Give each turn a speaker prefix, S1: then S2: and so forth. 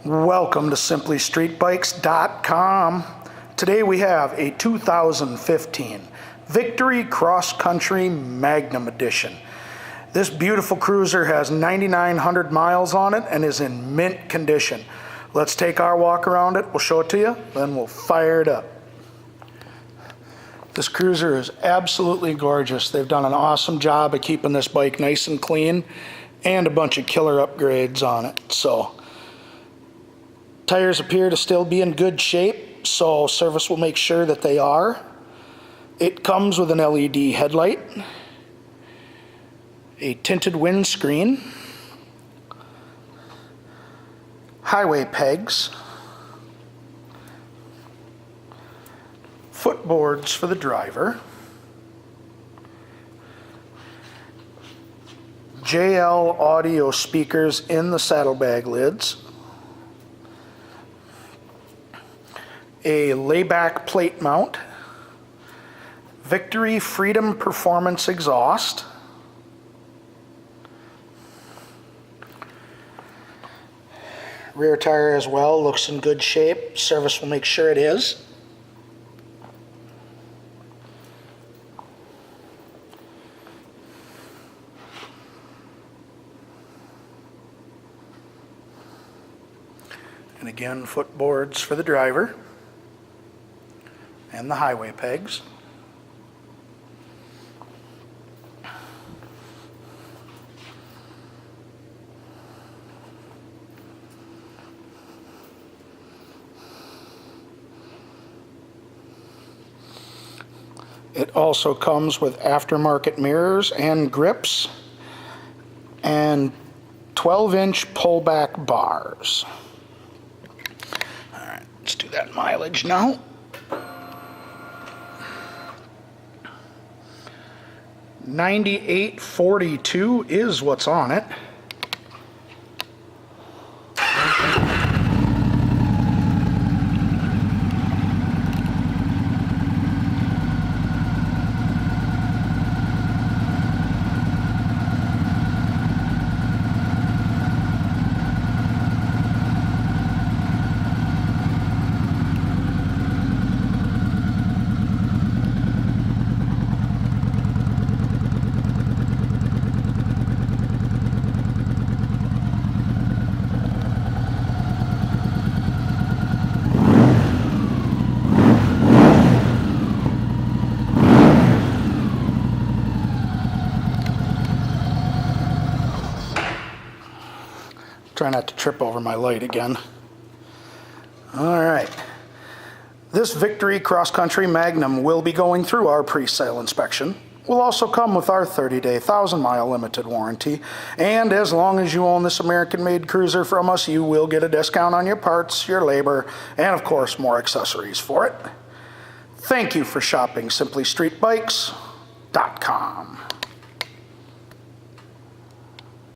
S1: Welcome to SimplyStreetBikes.com. Today we have a 2015 Victory Cross Country Magnum Edition. This beautiful cruiser has 9,900 miles on it and is in mint condition. Let's take our walk around it, we'll show it to you, then we'll fire it up. This cruiser is absolutely gorgeous. They've done an awesome job of keeping this bike nice and clean and a bunch of killer upgrades on it. So, tires appear to still be in good shape, so service will make sure that they are. It comes with an LED headlight, a tinted windscreen, highway pegs, footboards for the driver, JL audio speakers in the saddlebag lids, a layback plate mount, Victory Freedom Performance exhaust, rear tire as well looks in good shape. Service will make sure it is. And again, footboards for the driver and the highway pegs. It also comes with aftermarket mirrors and grips and 12-inch pullback bars. All right, let's do that mileage now. 9842 is what's on it. Try not to trip over my light again. All right. This Victory Cross Country Magnum will be going through our pre-sale inspection. Will also come with our 30-day, 1,000-mile limited warranty. And as long as you own this American-made cruiser from us, you will get a discount on your parts, your labor, and of course, more accessories for it. Thank you for shopping SimplyStreetBikes.com.